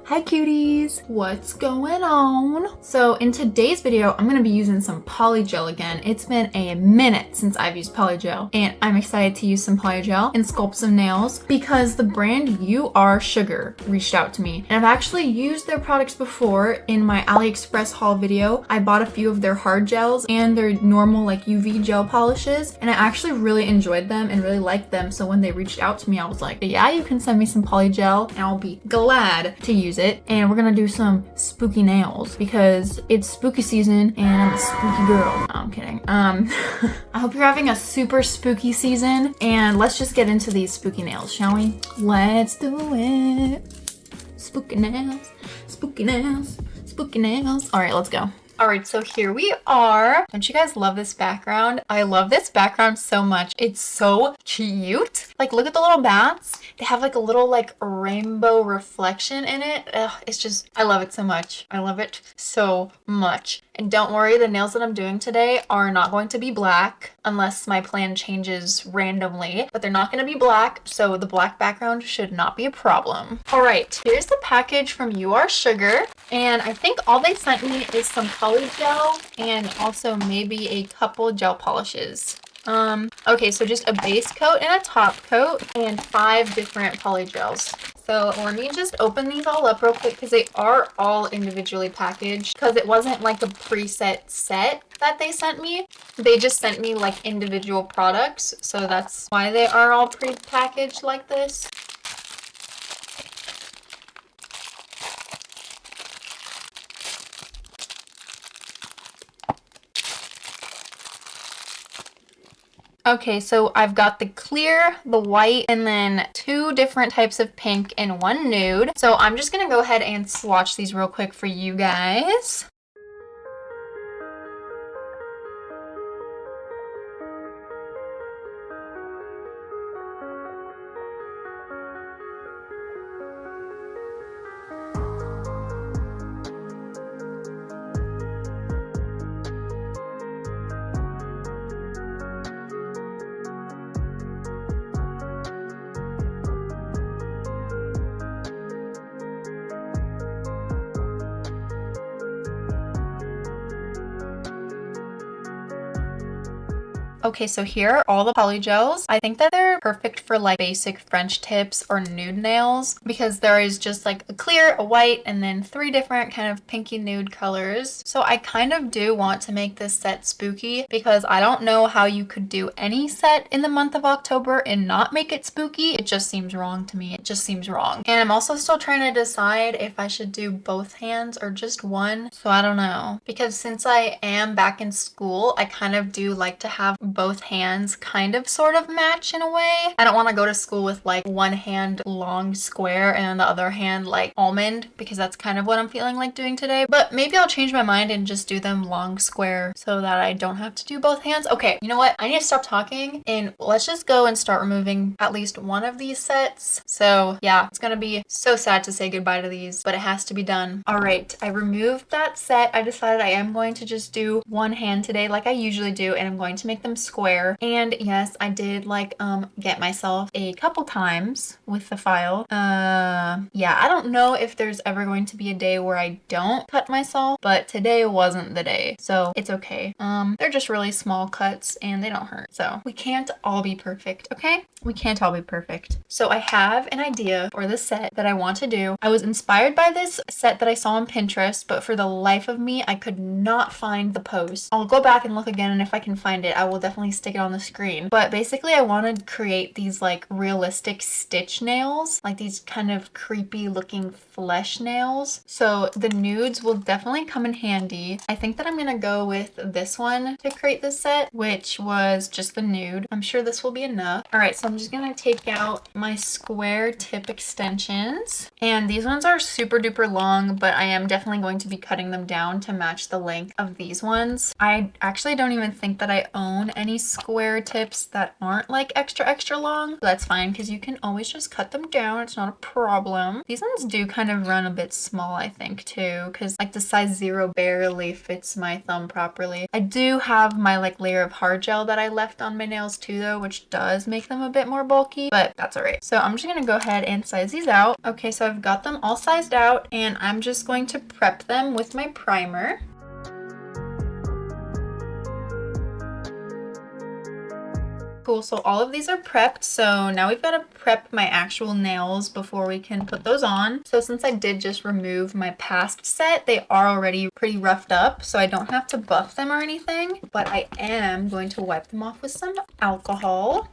Hi cuties! What's going on? So in today's video, I'm going to be using some polygel again. It's been a minute since I've used polygel and I'm excited to use some polygel and sculpt some nails because the brand You Are Sugar reached out to me. And I've actually used their products before in my AliExpress haul video. I bought a few of their hard gels and their normal like UV gel polishes and I actually really enjoyed them and really liked them. So when they reached out to me, I was like, yeah, you can send me some polygel and I'll be glad to use it. And we're gonna do some spooky nails because it's spooky season and I'm a spooky girl. No, I'm kidding. I hope you're having a super spooky season and let's just get into these spooky nails, shall we? Let's do it. Spooky nails, spooky nails, spooky nails. All right, let's go. All right, so here we are. Don't you guys love this background? I love this background so much. It's so cute. Like, look at the little bats. They have like a little like rainbow reflection in it. Ugh, it's just, I love it so much. I love it so much. And don't worry, the nails that I'm doing today are not going to be black unless my plan changes randomly, but they're not going to be black, so the black background should not be a problem. All right, here's the package from You Are Sugar, and I think all they sent me is some poly gel and also maybe a couple gel polishes. Okay, so just a base coat and a top coat and 5 different polygels. So let me just open these all up real quick because they are all individually packaged because it wasn't like a preset set that they sent me. They just sent me like individual products. So that's why they are all pre-packaged like this. Okay, so I've got the clear, the white, and then 2 different types of pink and 1 nude. So I'm just gonna go ahead and swatch these real quick for you guys. Okay, so here are all the polygels. I think that they're perfect for like basic French tips or nude nails because there is just like a clear, a white, and then 3 different kind of pinky nude colors. So I kind of do want to make this set spooky because I don't know how you could do any set in the month of October and not make it spooky. It just seems wrong to me. It just seems wrong. And I'm also still trying to decide if I should do both hands or just one. So I don't know. Because since I am back in school, I kind of do like to have both hands kind of sort of match in a way. I don't want to go to school with like one hand long square and then the other hand like almond because that's kind of what I'm feeling like doing today. But maybe I'll change my mind and just do them long square so that I don't have to do both hands. Okay, you know what? I need to stop talking and let's just go and start removing at least one of these sets. So yeah, it's gonna be so sad to say goodbye to these, but it has to be done. All right, I removed that set. I decided I am going to just do one hand today like I usually do and I'm going to make them square. And yes, I did like get myself a couple times with the file. Yeah, I don't know if there's ever going to be a day where I don't cut myself, but today wasn't the day, so it's okay. They're just really small cuts and they don't hurt, so we can't all be perfect, okay? We can't all be perfect. So I have an idea for the set that I want to do. I was inspired by this set that I saw on Pinterest, but for the life of me, I could not find the post. I'll go back and look again, and if I can find it, I will definitely stick it on the screen. But basically I want to create these like realistic stitch nails, like these kind of creepy looking flesh nails. So the nudes will definitely come in handy. I think that I'm gonna go with this one to create this set, which was just the nude. I'm sure this will be enough. All right, so I'm just gonna take out my square tip extensions, and these ones are super duper long, but I am definitely going to be cutting them down to match the length of these ones. I actually don't even think that I own any square tips that aren't like extra long. That's fine because you can always just cut them down. It's not a problem. These ones do kind of run a bit small, I think, too, because like the size 0 barely fits my thumb properly. I do have my like layer of hard gel that I left on my nails too, though, which does make them a bit more bulky, but that's all right. So I'm just gonna go ahead and size these out. Okay, so I've got them all sized out and I'm just going to prep them with my primer. Cool, so all of these are prepped, so now we've got to prep my actual nails before we can put those on. So since I did just remove my past set, they are already pretty roughed up, so I don't have to buff them or anything, but I am going to wipe them off with some alcohol,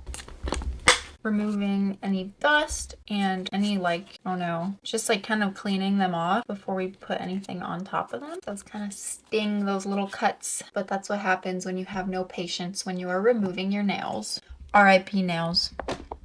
removing any dust and any like, I don't know, just like kind of cleaning them off before we put anything on top of them. Those kind of sting, those little cuts, but that's what happens when you have no patience when you are removing your nails. RIP nails.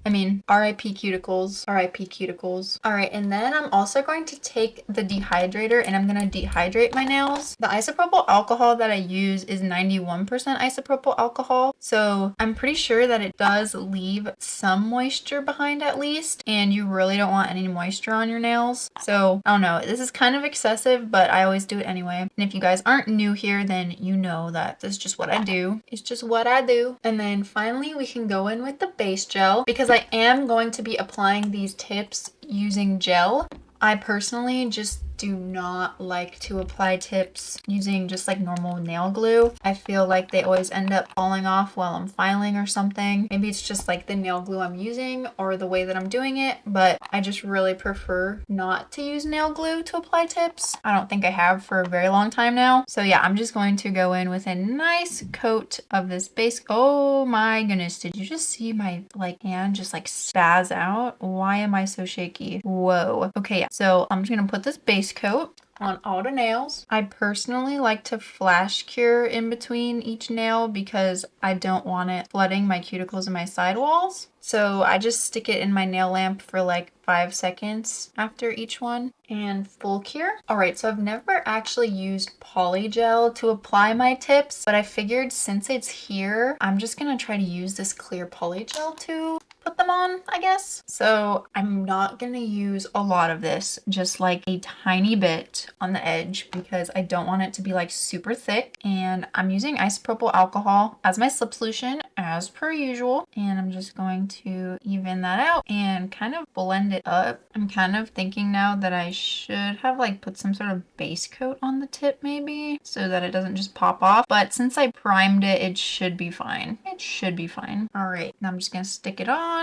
I mean, RIP cuticles, RIP cuticles. All right, and then I'm also going to take the dehydrator and I'm gonna dehydrate my nails. The isopropyl alcohol that I use is 91% isopropyl alcohol. So I'm pretty sure that it does leave some moisture behind at least, and you really don't want any moisture on your nails. So I don't know, this is kind of excessive, but I always do it anyway. And if you guys aren't new here, then you know that this is just what I do. It's just what I do. And then finally we can go in with the base gel because I am going to be applying these tips using gel. I personally just do not like to apply tips using just like normal nail glue. I feel like they always end up falling off while I'm filing or something. Maybe it's just like the nail glue I'm using or the way that I'm doing it, but I just really prefer not to use nail glue to apply tips. I don't think I have for a very long time now. So yeah, I'm just going to go in with a nice coat of this base. Oh my goodness, did you just see my like hand just like spaz out? Why am I so shaky? Whoa. Okay, yeah. So I'm just gonna put this base coat on all the nails. I personally like to flash cure in between each nail because I don't want it flooding my cuticles and my sidewalls. So I just stick it in my nail lamp for like 5 seconds after each one and full cure. All right, so I've never actually used polygel to apply my tips, but I figured since it's here, I'm just gonna try to use this clear polygel to put them on, I guess. So I'm not gonna use a lot of this, just like a tiny bit on the edge because I don't want it to be like super thick. And I'm using isopropyl alcohol as my slip solution as per usual. And I'm just going to even that out and kind of blend it up. I'm kind of thinking now that I should have like put some sort of base coat on the tip maybe so that it doesn't just pop off. But since I primed it, it should be fine. It should be fine. All right, now I'm just gonna stick it on.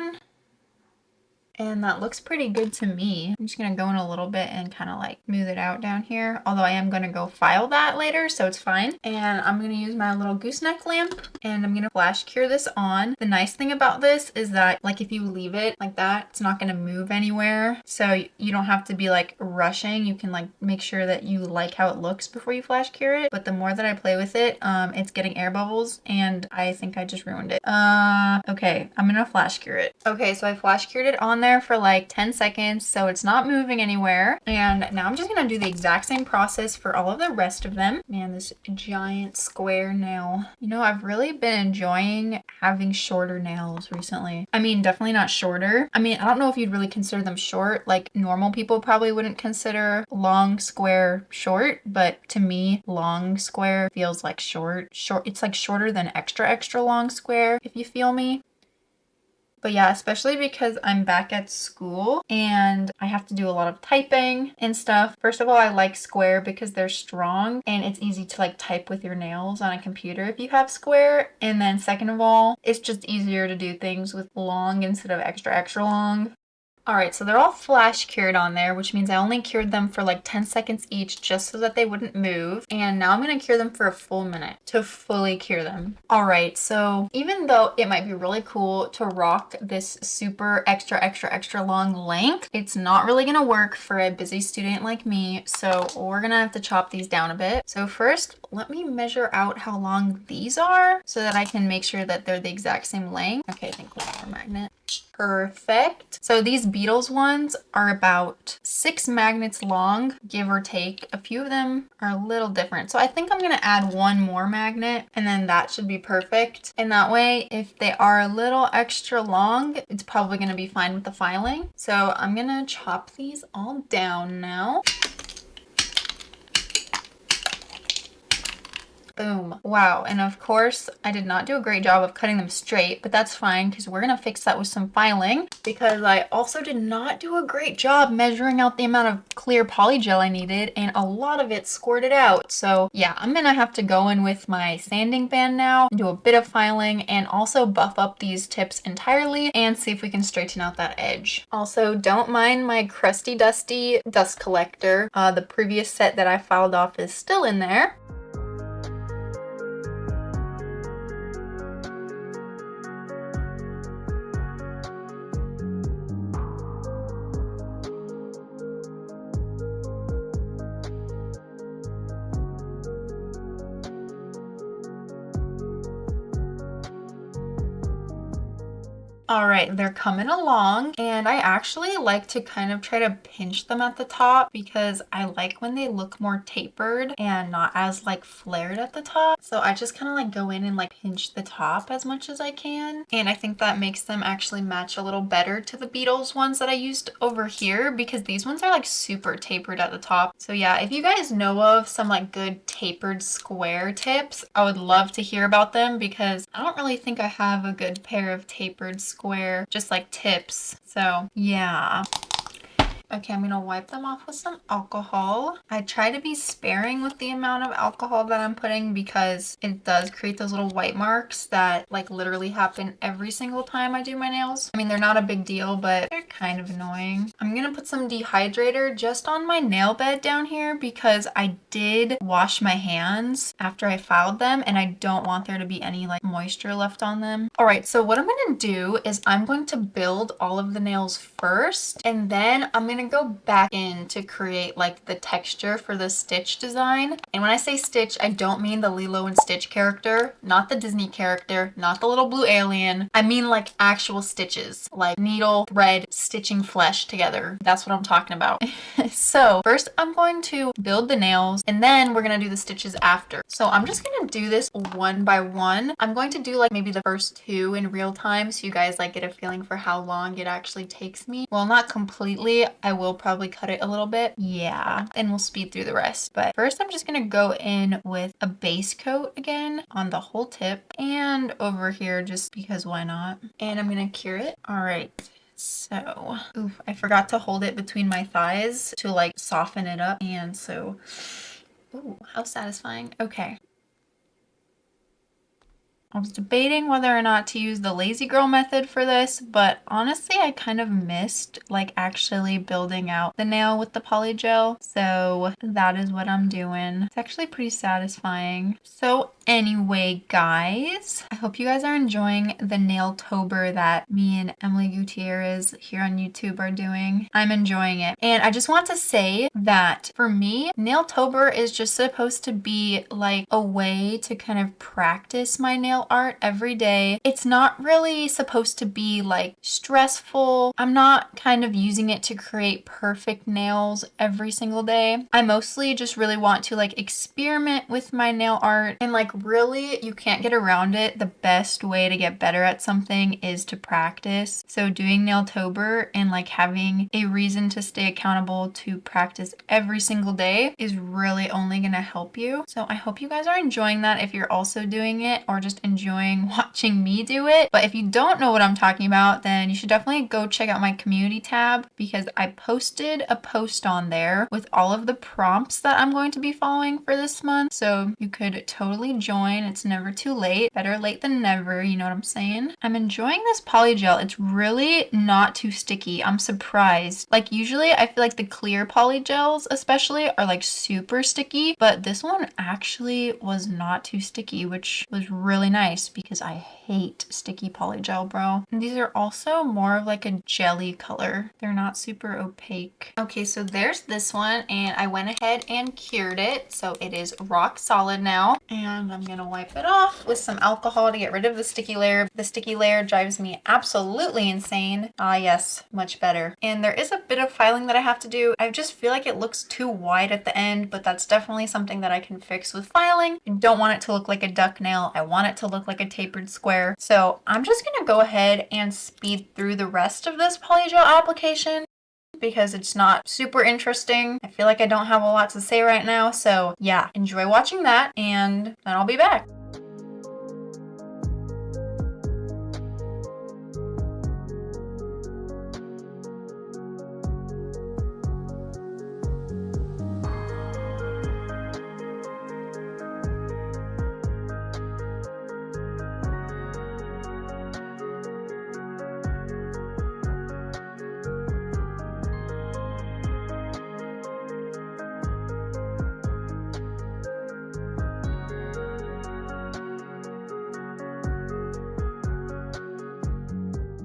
And that looks pretty good to me. I'm just gonna go in a little bit and kind of like smooth it out down here. Although I am gonna go file that later, so it's fine. And I'm gonna use my little gooseneck lamp and I'm gonna flash cure this on. The nice thing about this is that like if you leave it like that, it's not gonna move anywhere. So you don't have to be like rushing. You can like make sure that you like how it looks before you flash cure it. But the more that I play with it, it's getting air bubbles and I think I just ruined it. Okay, I'm gonna flash cure it. Okay, so I flash cured it on there for like 10 seconds, so it's not moving anywhere. And now I'm just gonna do the exact same process for all of the rest of them. Man, this giant square nail. You know, I've really been enjoying having shorter nails recently. I mean, definitely not shorter. I mean, I don't know if you'd really consider them short. Like normal people probably wouldn't consider long square short, but to me, long square feels like short. It's like shorter than extra long square, if you feel me. But yeah, especially because I'm back at school and I have to do a lot of typing and stuff. First of all, I like square because they're strong and it's easy to like type with your nails on a computer if you have square. And then second of all, it's just easier to do things with long instead of extra long. All right, so they're all flash cured on there, which means I only cured them for like 10 seconds each just so that they wouldn't move. And now I'm gonna cure them for a full minute to fully cure them. All right, so even though it might be really cool to rock this super extra long length, it's not really gonna work for a busy student like me. So we're gonna have to chop these down a bit. So first, let me measure out how long these are so that I can make sure that they're the exact same length. Okay, I think we'll have a magnet. Perfect. So these Beetles ones are about 6 magnets long, give or take. A few of them are a little different. So I think I'm gonna add one more magnet and then that should be perfect. And that way, if they are a little extra long, it's probably gonna be fine with the filing. So I'm gonna chop these all down now. Boom. Wow. And of course, I did not do a great job of cutting them straight, but that's fine because we're going to fix that with some filing, because I also did not do a great job measuring out the amount of clear polygel I needed, and a lot of it squirted out. So yeah, I'm going to have to go in with my sanding band now and do a bit of filing and also buff up these tips entirely and see if we can straighten out that edge. Also, don't mind my crusty dusty dust collector. The previous set that I filed off is still in there. All right, they're coming along, and I actually like to kind of try to pinch them at the top because I like when they look more tapered and not as like flared at the top. So I just kind of like go in and like pinch the top as much as I can. And I think that makes them actually match a little better to the Beetles ones that I used over here, because these ones are like super tapered at the top. So yeah, if you guys know of some like good tapered square tips, I would love to hear about them, because I don't really think I have a good pair of tapered square just like tips. So yeah. Okay, I'm gonna wipe them off with some alcohol. I try to be sparing with the amount of alcohol that I'm putting because it does create those little white marks that like literally happen every single time I do my nails. I mean, they're not a big deal, but they're kind of annoying. I'm gonna put some dehydrator just on my nail bed down here because I did wash my hands after I filed them and I don't want there to be any like moisture left on them. All right, so what I'm gonna do is I'm going to build all of the nails first, and then I'm gonna go back in to create like the texture for the Stitch design. And when I say Stitch, I don't mean the Lilo and Stitch character, not the Disney character, not the little blue alien. I mean like actual stitches, like needle, thread, stitching flesh together. That's what I'm talking about. So first I'm going to build the nails and then we're gonna do the stitches after. So I'm just gonna do this one by one. I'm going to do like maybe the first two in real time so you guys like get a feeling for how long it actually takes me. Well, not completely. I will probably cut it a little bit. Yeah, and we'll speed through the rest. But first I'm just gonna go in with a base coat again on the whole tip and over here just because why not? And I'm gonna cure it. All right. So, oof, I forgot to hold it between my thighs to like soften it up. And so, ooh, how satisfying. Okay. I was debating whether or not to use the lazy girl method for this, but honestly I kind of missed like actually building out the nail with the polygel. So that is what I'm doing. It's actually pretty satisfying. So anyway, guys, I hope you guys are enjoying the Nailtober that me and Emily Gutierrez here on YouTube are doing. I'm enjoying it. And I just want to say that for me, Nailtober is just supposed to be like a way to kind of practice my nail art every day. It's not really supposed to be like stressful. I'm not kind of using it to create perfect nails every single day. I mostly just really want to like experiment with my nail art, and like really you can't get around it. The best way to get better at something is to practice. So doing Nailtober and like having a reason to stay accountable to practice every single day is really only gonna help you. So I hope you guys are enjoying that if you're also doing it, or just enjoying watching me do it. But if you don't know what I'm talking about, then you should definitely go check out my community tab, because I posted a post on there with all of the prompts that I'm going to be following for this month. So you could totally join. It's never too late. Better late than never, you know what I'm saying? I'm enjoying this polygel. It's really not too sticky. I'm surprised. Like usually I feel like the clear polygels especially are like super sticky, but this one actually was not too sticky, which was really nice. nice because I hate sticky polygel, bro. And these are also more of like a jelly color. They're not super opaque. Okay, so there's this one, and I went ahead and cured it. So it is rock solid now. And I'm gonna wipe it off with some alcohol to get rid of the sticky layer. The sticky layer drives me absolutely insane. Ah, yes, much better. And there is a bit of filing that I have to do. I just feel like it looks too wide at the end, but that's definitely something that I can fix with filing. I don't want it to look like a duck nail. I want it to look like a tapered square. So I'm just gonna go ahead and speed through the rest of this polygel application because it's not super interesting. I feel like I don't have a lot to say right now. So yeah, enjoy watching that, and then I'll be back.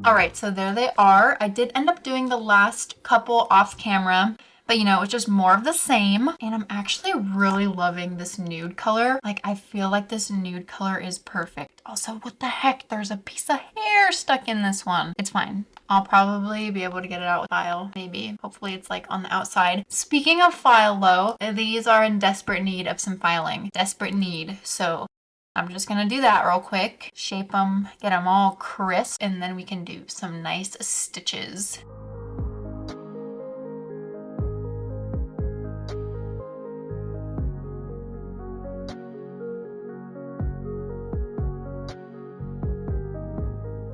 All right, so there they are. I did end up doing the last couple off camera, but you know, it's just more of the same. And I'm actually really loving this nude color. Like, I feel like this nude color is perfect. Also, what the heck? There's a piece of hair stuck in this one. It's fine. I'll probably be able to get it out with file, maybe. Hopefully it's like on the outside. Speaking of file though, these are in desperate need of some filing. Desperate need, so I'm just gonna do that real quick, shape them, get them all crisp, and then we can do some nice stitches.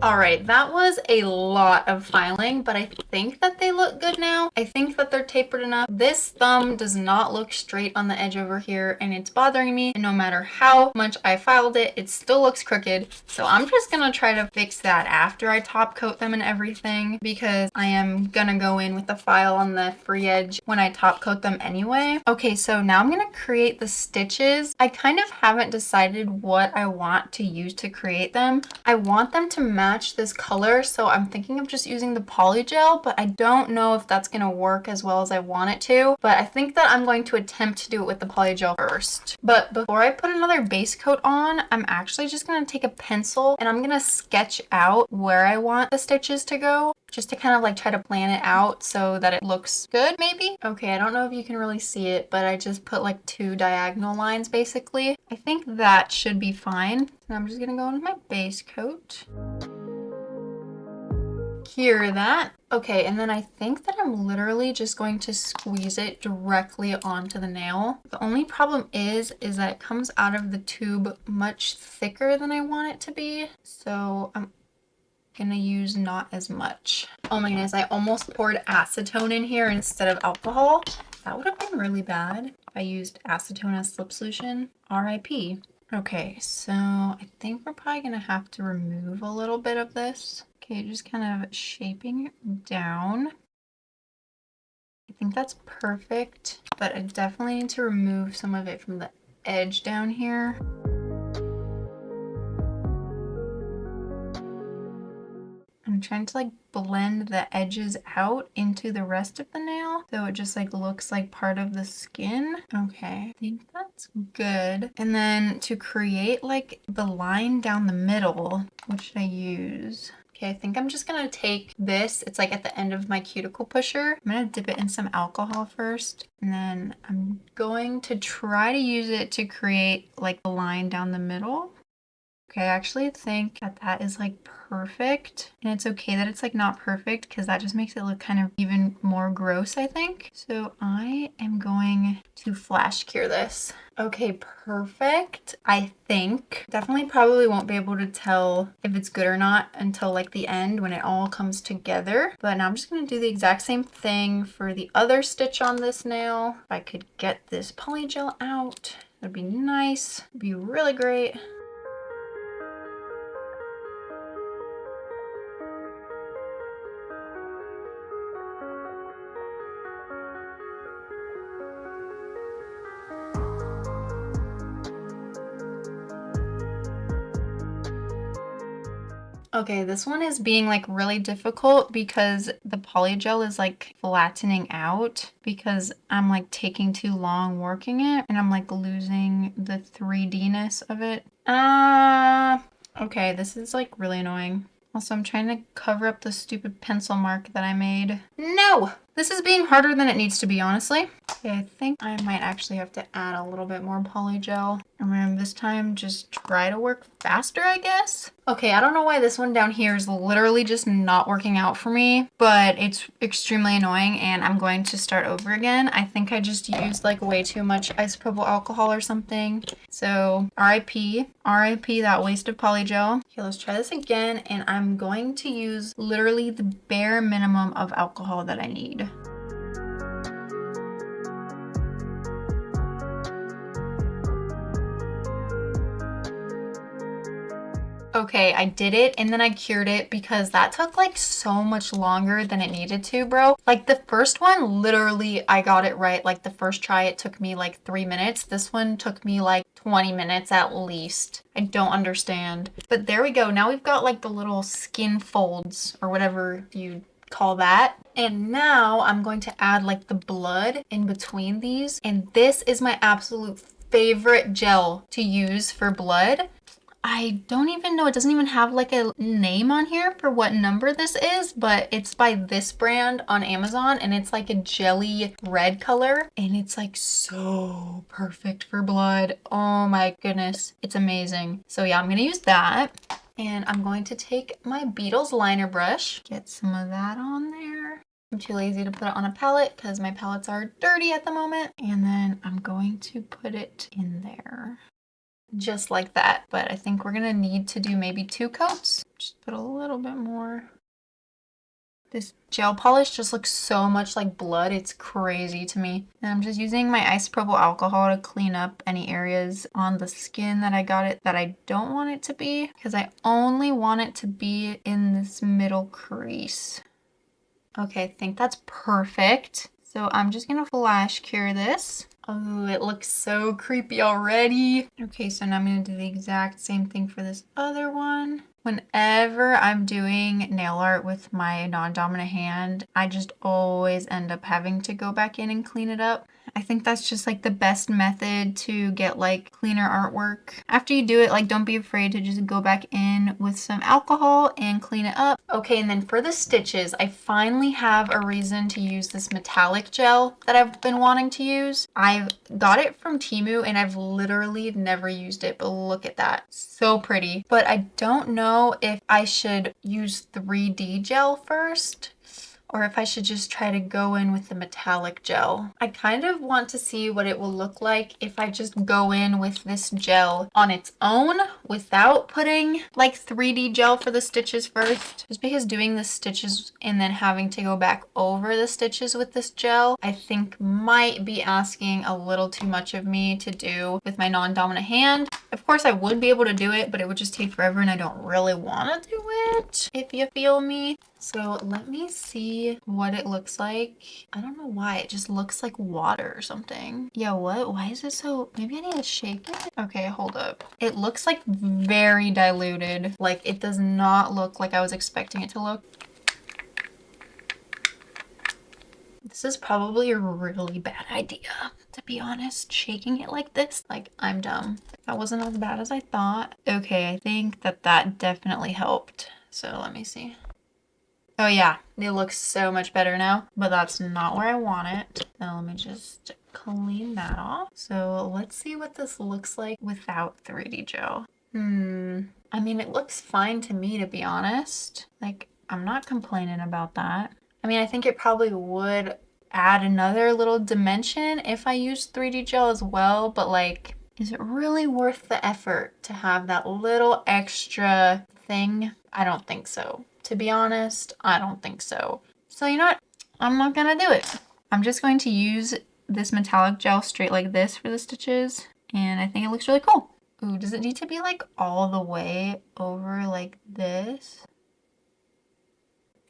All right, that was a lot of filing, but I think that they look good now. I think that they're tapered enough. This thumb does not look straight on the edge over here, and it's bothering me. And no matter how much I filed it, it still looks crooked. So I'm just gonna try to fix that after I top coat them and everything, because I am gonna go in with the file on the free edge when I top coat them anyway. Okay, so now I'm gonna create the stitches. I kind of haven't decided what I want to use to create them. I want them to match this color, so I'm thinking of just using the polygel, but I don't know if that's gonna work as well as I want it to. But I think that I'm going to attempt to do it with the polygel first. But before I put another base coat on, I'm actually just gonna take a pencil and I'm gonna sketch out where I want the stitches to go, just to kind of like try to plan it out so that it looks good, maybe. Okay, I don't know if you can really see it, but I just put like 2 diagonal lines basically. I think that should be fine. And I'm just gonna go in with my base coat. Cure that. Okay, and then I think that I'm literally just going to squeeze it directly onto the nail. The only problem is that it comes out of the tube much thicker than I want it to be. So I'm gonna use not as much. Oh my goodness, I almost poured acetone in here instead of alcohol. That would have been really bad if I used acetone as slip solution. RIP. Okay, so I think we're probably gonna have to remove a little bit of this. Okay, just kind of shaping it down. I think that's perfect, but I definitely need to remove some of it from the edge down here. I'm trying to like blend the edges out into the rest of the nail so it just like looks like part of the skin. Okay, I think that's good. And then to create like the line down the middle, what should I use? Okay, I think I'm just gonna take this. It's like at the end of my cuticle pusher. I'm gonna dip it in some alcohol first, and then I'm going to try to use it to create like the line down the middle. Okay, I actually think that that is like perfect. And it's okay that it's like not perfect because that just makes it look kind of even more gross, I think. So I am going to flash cure this. Okay, perfect. I think definitely probably won't be able to tell if it's good or not until like the end when it all comes together. But now I'm just going to do the exact same thing for the other stitch on this nail. If I could get this polygel out, that'd be nice. It'd be really great. Okay, this one is being like really difficult because the polygel is like flattening out because I'm like taking too long working it and I'm like losing the 3D-ness of it. Okay, this is like really annoying. Also, I'm trying to cover up the stupid pencil mark that I made. No! This is being harder than it needs to be, honestly. Okay, I think I might actually have to add a little bit more polygel. I'm gonna this time just try to work faster, I guess. Okay, I don't know why this one down here is literally just not working out for me, but it's extremely annoying and I'm going to start over again. I think I just used like way too much isopropyl alcohol or something. So RIP that waste of polygel. Okay, let's try this again and I'm going to use literally the bare minimum of alcohol that I need. Okay, I did it and then I cured it because that took like so much longer than it needed to, bro. Like the first one, literally I got it right. Like the first try, it took me like 3 minutes. This one took me like 20 minutes at least. I don't understand. But there we go. Now we've got like the little skin folds or whatever you call that. And now I'm going to add like the blood in between these. And this is my absolute favorite gel to use for blood. I don't even know, it doesn't even have like a name on here for what number this is, but it's by this brand on Amazon and it's like a jelly red color and it's like so perfect for blood. Oh my goodness, it's amazing. So yeah, I'm gonna use that and I'm going to take my Beetles liner brush, get some of that on there. I'm too lazy to put it on a palette because my palettes are dirty at the moment. And then I'm going to put it in there. Just like that, but I think we're gonna need to do maybe 2 coats. Just put a little bit more. This gel polish just looks so much like blood. It's crazy to me. And I'm just using my isopropyl alcohol to clean up any areas on the skin that I got it that I don't want it to be, because I only want it to be in this middle crease. Okay, I think that's perfect. So I'm just gonna flash cure this. Oh, it looks so creepy already. Okay, so now I'm gonna do the exact same thing for this other one. Whenever I'm doing nail art with my non-dominant hand, I just always end up having to go back in and clean it up. I think that's just like the best method to get like cleaner artwork. After you do it, like don't be afraid to just go back in with some alcohol and clean it up. Okay, and then for the stitches, I finally have a reason to use this metallic gel that I've been wanting to use. I've got it from Temu and I've literally never used it, but look at that. So pretty. But I don't know if I should use 3D gel first, or if I should just try to go in with the metallic gel. I kind of want to see what it will look like if I just go in with this gel on its own without putting like 3D gel for the stitches first. Just because doing the stitches and then having to go back over the stitches with this gel, I think might be asking a little too much of me to do with my non-dominant hand. Of course I would be able to do it, but it would just take forever and I don't really want to do it, if you feel me. So let me see what it looks like. I don't know why, it just looks like water or something. Yeah, what? Why is it so, maybe I need to shake it? Okay, hold up. It looks like very diluted. Like it does not look like I was expecting it to look. This is probably a really bad idea, to be honest. Shaking it like this, like I'm dumb. That wasn't as bad as I thought. Okay, I think that definitely helped. So let me see. Oh yeah, it looks so much better now, but that's not where I want it. Now let me just clean that off. So let's see what this looks like without 3D gel. I mean, it looks fine to me, to be honest. Like, I'm not complaining about that. I mean, I think it probably would add another little dimension if I use 3D gel as well, but like, is it really worth the effort to have that little extra thing? I don't think so. To be honest, I don't think so. So you know what? I'm not gonna do it. I'm just going to use this metallic gel straight like this for the stitches, and I think it looks really cool. Ooh, does it need to be like all the way over like this?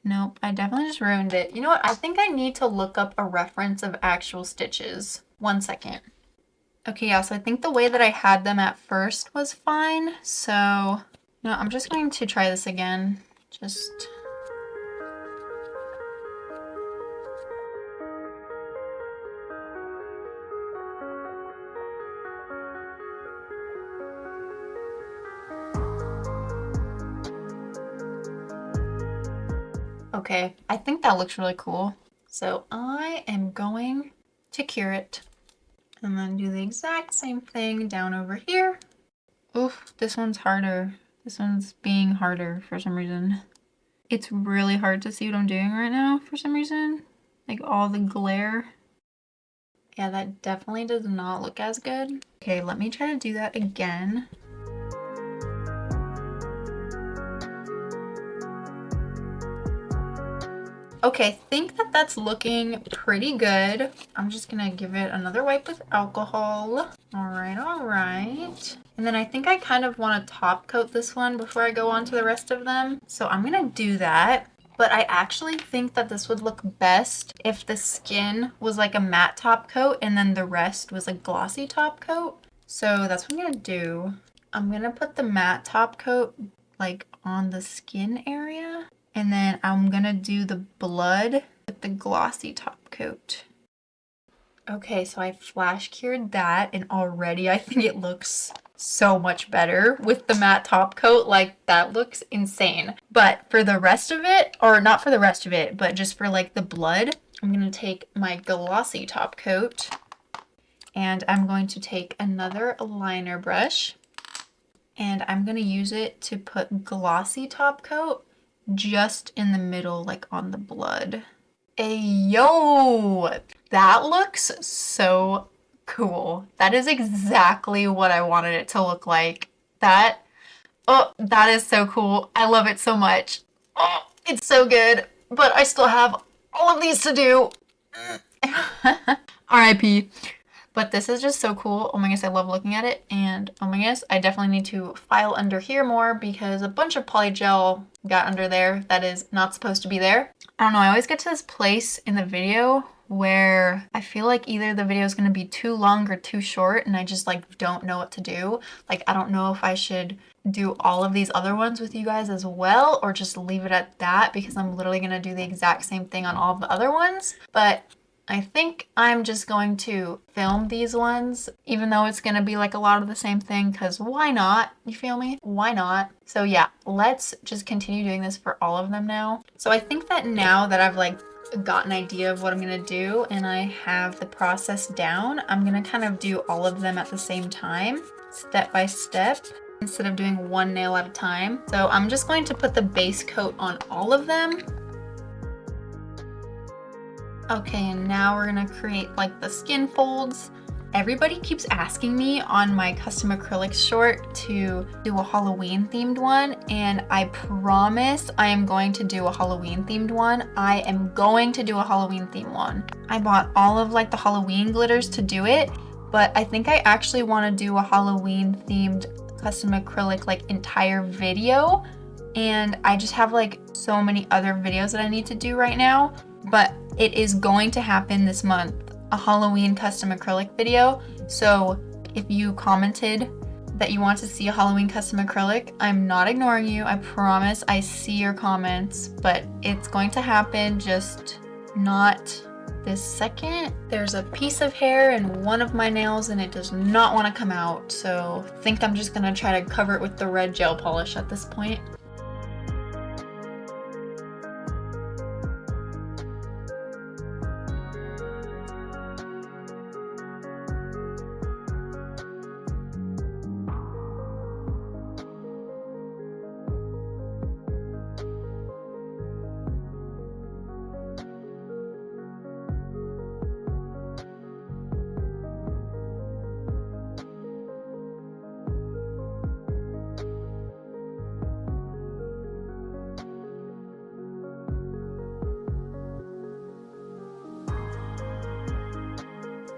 Nope, I definitely just ruined it. You know what? I think I need to look up a reference of actual stitches. 1 second. Okay, yeah, so I think the way that I had them at first was fine. So You know, I'm just going to try this again. Okay, I think that looks really cool. So I am going to cure it and then do the exact same thing down over here. Oof, this one's harder. This one's being harder for some reason. It's really hard to see what I'm doing right now for some reason. Like all the glare. Yeah, that definitely does not look as good. Okay, let me try to do that again. Okay, I think that that's looking pretty good. I'm just gonna give it another wipe with alcohol. All right. And then I think I kind of want to top coat this one before I go on to the rest of them. So I'm gonna do that. But I actually think that this would look best if the skin was like a matte top coat and then the rest was a glossy top coat. So that's what I'm gonna do. I'm gonna put the matte top coat like on the skin area. And then I'm gonna do the blood with the glossy top coat. Okay, so I flash cured that and already I think it looks so much better with the matte top coat. Like that looks insane. But for the rest of it, or not for the rest of it, but just for like the blood, I'm gonna take my glossy top coat and I'm going to take another liner brush and I'm gonna use it to put glossy top coat just in the middle, like on the blood. Ayo! That looks so cool. That is exactly what I wanted it to look like. That is so cool. I love it so much. Oh, it's so good. But I still have all of these to do. RIP. But this is just so cool. Oh my gosh, I love looking at it. And oh my gosh, I definitely need to file under here more because a bunch of polygel got under there that is not supposed to be there. I don't know, I always get to this place in the video where I feel like either the video is going to be too long or too short and I just like don't know what to do. Like I don't know if I should do all of these other ones with you guys as well or just leave it at that because I'm literally going to do the exact same thing on all of the other ones. But I think I'm just going to film these ones, even though it's going to be like a lot of the same thing, because why not? You feel me? Why not? So yeah, let's just continue doing this for all of them now. So I think that now that I've like got an idea of what I'm going to do and I have the process down, I'm going to kind of do all of them at the same time, step by step, instead of doing one nail at a time. So I'm just going to put the base coat on all of them. Okay, and now we're gonna create like the skin folds. Everybody keeps asking me on my custom acrylics short to do a Halloween themed one, and I promise I am going to do a Halloween themed one. I am going to do a Halloween themed one. I bought all of like the Halloween glitters to do it, but I think I actually want to do a Halloween themed custom acrylic like entire video, and I just have like so many other videos that I need to do right now. But it is going to happen this month, a Halloween custom acrylic video. So if you commented that you want to see a Halloween custom acrylic, I'm not ignoring you. I promise I see your comments, but it's going to happen, just not this second. There's a piece of hair in one of my nails and it does not want to come out. So I think I'm just gonna try to cover it with the red gel polish at this point.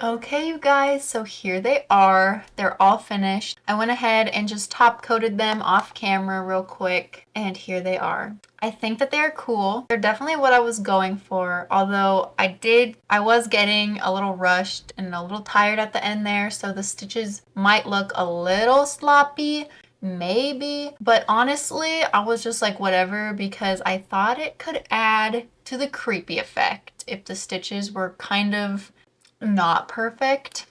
Okay, you guys, so here they are. They're all finished. I went ahead and just top coated them off camera real quick, and here they are. I think that they're cool. They're definitely what I was going for, although I was getting a little rushed and a little tired at the end there, so the stitches might look a little sloppy, maybe. But honestly, I was just like, whatever, because I thought it could add to the creepy effect if the stitches were kind of not perfect.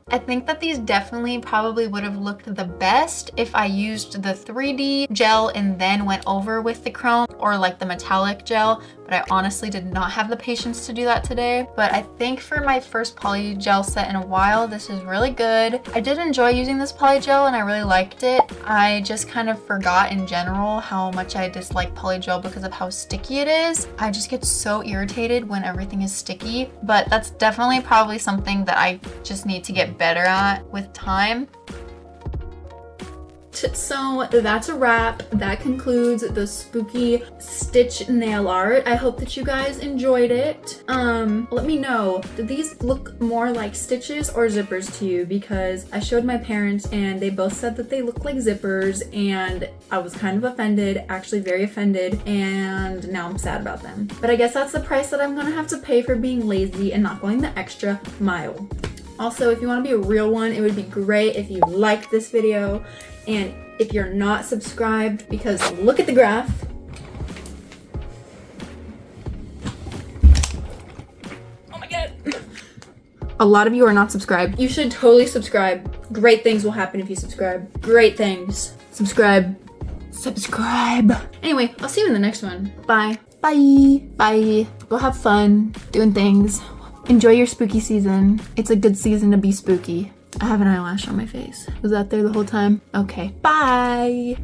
I think that these definitely probably would have looked the best if I used the 3D gel and then went over with the chrome or like the metallic gel, but I honestly did not have the patience to do that today. But I think for my first poly gel set in a while, this is really good. I did enjoy using this poly gel and I really liked it. I just kind of forgot in general how much I dislike poly gel because of how sticky it is. I just get so irritated when everything is sticky, but that's definitely probably something that I just need to get better at with time. So that's a wrap. That concludes the spooky stitch nail art. I hope that you guys enjoyed it. Let me know, did these look more like stitches or zippers to you? Because I showed my parents and they both said that they look like zippers, and I was kind of offended, actually very offended, and now I'm sad about them. But I guess that's the price that I'm gonna have to pay for being lazy and not going the extra mile. Also, if you want to be a real one, it would be great if you liked this video. And if you're not subscribed, because look at the graph. Oh my god. A lot of you are not subscribed. You should totally subscribe. Great things will happen if you subscribe. Great things. Subscribe. Subscribe. Anyway, I'll see you in the next one. Bye. Bye. Bye. Go have fun doing things. Enjoy your spooky season. It's a good season to be spooky. I have an eyelash on my face. Was that there the whole time? Okay. Bye.